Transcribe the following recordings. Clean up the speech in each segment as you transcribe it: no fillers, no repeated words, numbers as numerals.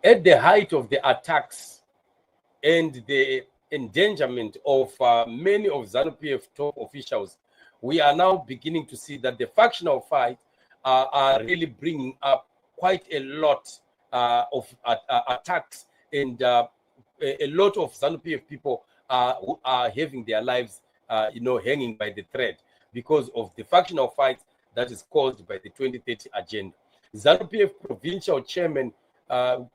at the height of the attacks and the endangerment of many of Zanu PF top officials, we are now beginning to see that the factional fight are really bringing up quite a lot of attacks, and a lot of Zanu PF people who are having their lives, hanging by the thread because of the factional fight that is caused by the 2030 agenda. Zanu PF provincial chairman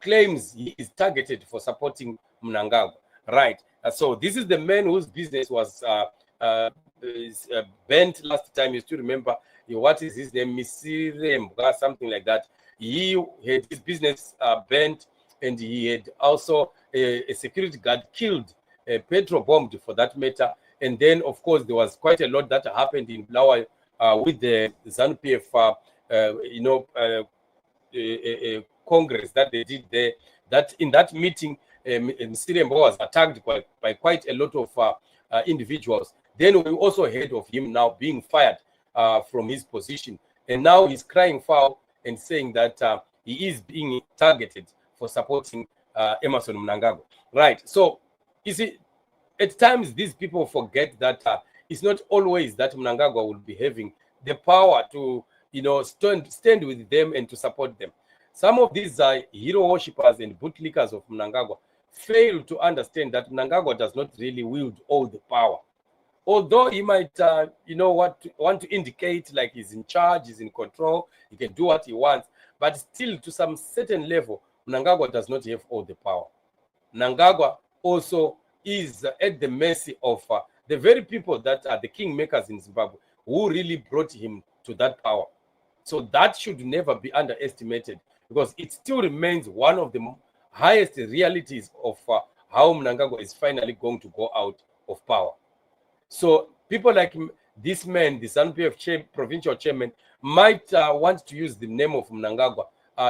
claims he is targeted for supporting Mnangagwa. Right. So this is the man whose business was banned last time. You still remember what is his name? Misirembwa, something like that. He had his business banned, and he had also a security guard killed, petrol bombed for that matter. And then, of course, there was quite a lot that happened in Blawa with the Zanu PF, Congress that they did there. That in that meeting, Msirembo was attacked by quite a lot of individuals. Then we also heard of him now being fired from his position, and now he's crying foul and saying that he is being targeted for supporting Emmerson Mnangagwa. Right. So you see, at times these people forget that it's not always that Mnangagwa will be having the power to stand with them and to support them. Some of these hero worshippers and bootlickers of Mnangagwa fail to understand that Mnangagwa does not really wield all the power. Although he might, want to indicate like he's in charge, he's in control, he can do what he wants, but still to some certain level, Mnangagwa does not have all the power. Mnangagwa also is at the mercy of the very people that are the kingmakers in Zimbabwe who really brought him to that power. So that should never be underestimated, because it still remains one of the highest realities of how Mnangagwa is finally going to go out of power. So people like this man, the Zanu PF provincial chairman, might want to use the name of Mnangagwa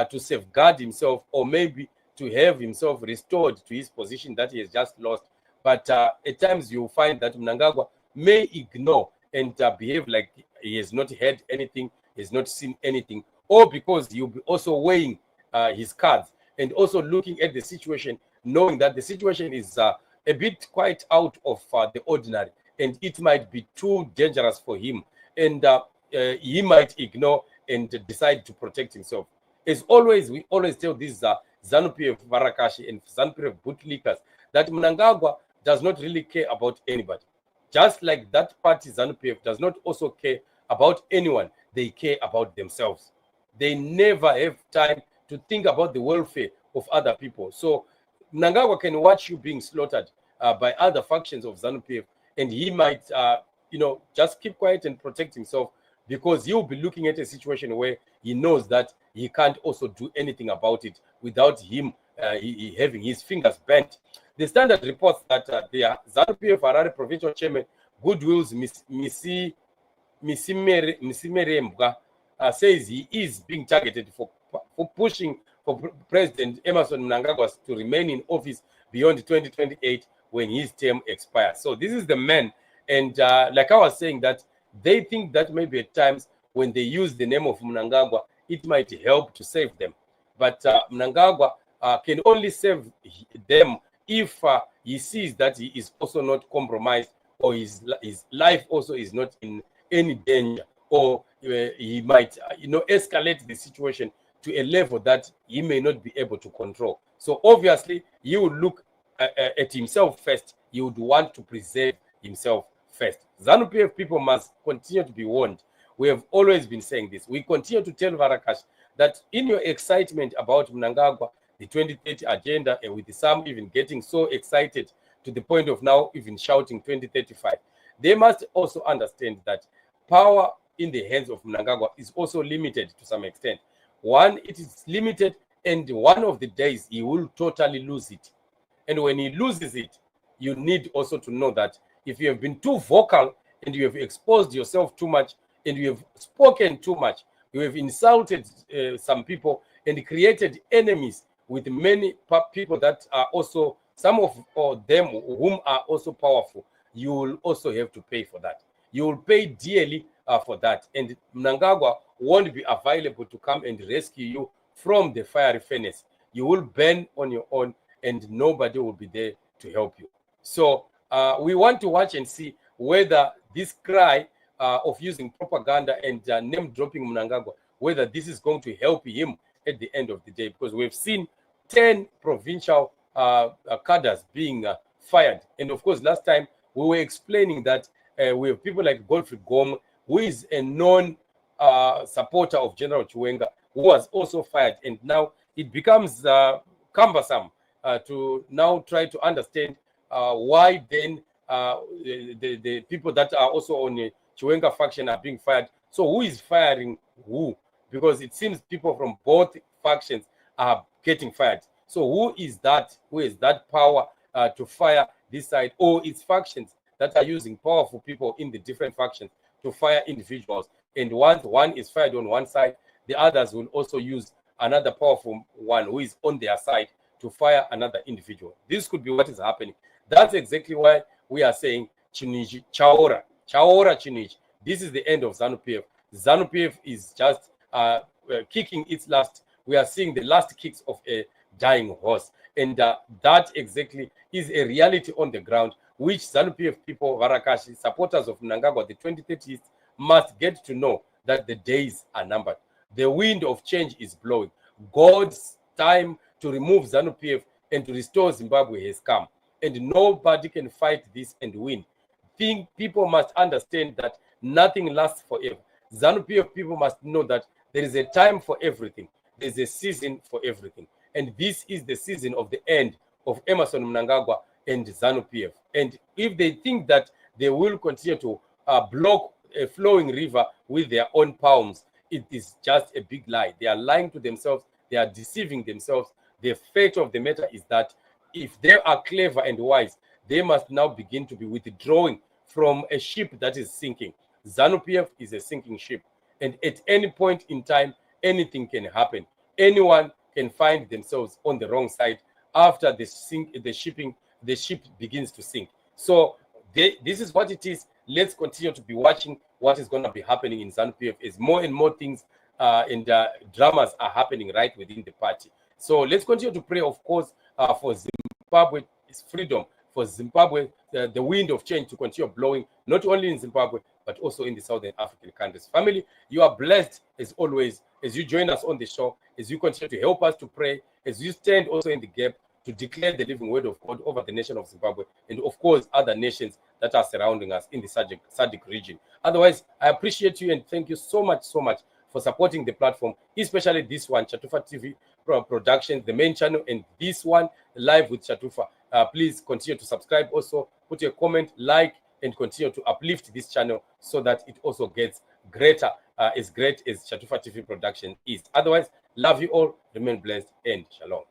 to safeguard himself, or maybe to have himself restored to his position that he has just lost. But at times you'll find that Mnangagwa may ignore and behave like he has not heard anything, has not seen anything, or because he'll be also weighing his cards and also looking at the situation, knowing that the situation is a bit quite out of the ordinary, and it might be too dangerous for him, and he might ignore and decide to protect himself. As always, we always tell these Zanu PF Varakashi and Zanu PF bootlickers that Mnangagwa does not really care about anybody. Just like that party, Zanu PF, does not also care about anyone. They care about themselves. They never have time to think about the welfare of other people. So Mnangagwa can watch you being slaughtered by other factions of Zanu PF, and he might, just keep quiet and protect himself, because he'll be looking at a situation where he knows that he can't also do anything about it without him he having his fingers bent. The Standard reports that the Zanu PF Harare provincial chairman, Goodwill's Misimerembwa, says he is being targeted for pushing for President Emmerson Mnangagwa to remain in office beyond 2028 when his term expires. So this is the man, and like I was saying, that they think that maybe at times when they use the name of Mnangagwa, it might help to save them. But Mnangagwa can only save them if he sees that he is also not compromised, or his life also is not in any danger, or he might escalate the situation to a level that he may not be able to control. So obviously he would look at himself first. He would want to preserve himself first. Zanu PF people must continue to be warned. We have always been saying this. We continue to tell Varakash that in your excitement about Mnangagwa, the 2030 agenda, and with some even getting so excited to the point of now even shouting 2035, they must also understand that power in the hands of Mnangagwa is also limited to some extent. One, it is limited, and one of the days he will totally lose it. And when he loses it, you need also to know that if you have been too vocal and you have exposed yourself too much and you have spoken too much, you have insulted some people and created enemies with many people that are also, some of them whom are also powerful, you will also have to pay for that. You will pay dearly for that. And Mnangagwa won't be available to come and rescue you from the fiery furnace. you will burn on your own, and nobody will be there to help you. So we want to watch and see whether this cry of using propaganda and name dropping Mnangagwa, whether this is going to help him at the end of the day, because we've seen 10 provincial cadres being fired. And of course, last time we were explaining that we have people like Godfrey Gom, who is a known supporter of General Chiwenga, who was also fired. And now it becomes cumbersome to now try to understand why then the people that are also on the Chiwenga faction are being fired. So who is firing who? Because it seems people from both factions are getting fired. So who is that? Who is that power to fire this side? Or it's factions that are using powerful people in the different factions to fire individuals. And once one is fired on one side, the others will also use another powerful one who is on their side to fire another individual. This could be what is happening. That's exactly why we are saying Chiniji, Chaora, Chiniji. This is the end of Zanu PF. Zanu PF is just kicking its last. We are seeing the last kicks of a dying horse. And that exactly is a reality on the ground, which Zanu PF people, Varakashi, supporters of Mnangagwa, the 2030s, must get to know that the days are numbered. The wind of change is blowing. God's time to remove Zanu PF and to restore Zimbabwe has come. And nobody can fight this and win. People must understand that nothing lasts forever. Zanu PF people must know that there is a time for everything. There's a season for everything. And this is the season of the end of Emmerson Mnangagwa and Zanu PF. And if they think that they will continue to block a flowing river with their own palms, it is just a big lie. They are lying to themselves. They are deceiving themselves. The fate of the matter is that if they are clever and wise, they must now begin to be withdrawing from a ship that is sinking. Zanu PF is a sinking ship. And at any point in time, anything can happen. Anyone can find themselves on the wrong side after the ship begins to sink. So this is what it is. Let's continue to be watching what is going to be happening in Zanu PF as more and more things and dramas are happening right within the party. So let's continue to pray, of course, for Zimbabwe's freedom, for Zimbabwe, the wind of change to continue blowing, not only in Zimbabwe, but also in the Southern African countries. Family, you are blessed as always, as you join us on the show, as you continue to help us to pray, as you stand also in the gap to declare the living word of God over the nation of Zimbabwe, and of course, other nations that are surrounding us in the SADC region. Otherwise, I appreciate you and thank you so much for supporting the platform, especially this one, Chatufa TV Productions, the main channel, and this one, Live with Chatufa. Please continue to subscribe also, put a comment, like, and continue to uplift this channel so that it also gets greater, as great as Chatufa TV Production is. Otherwise, love you all, remain blessed, and shalom.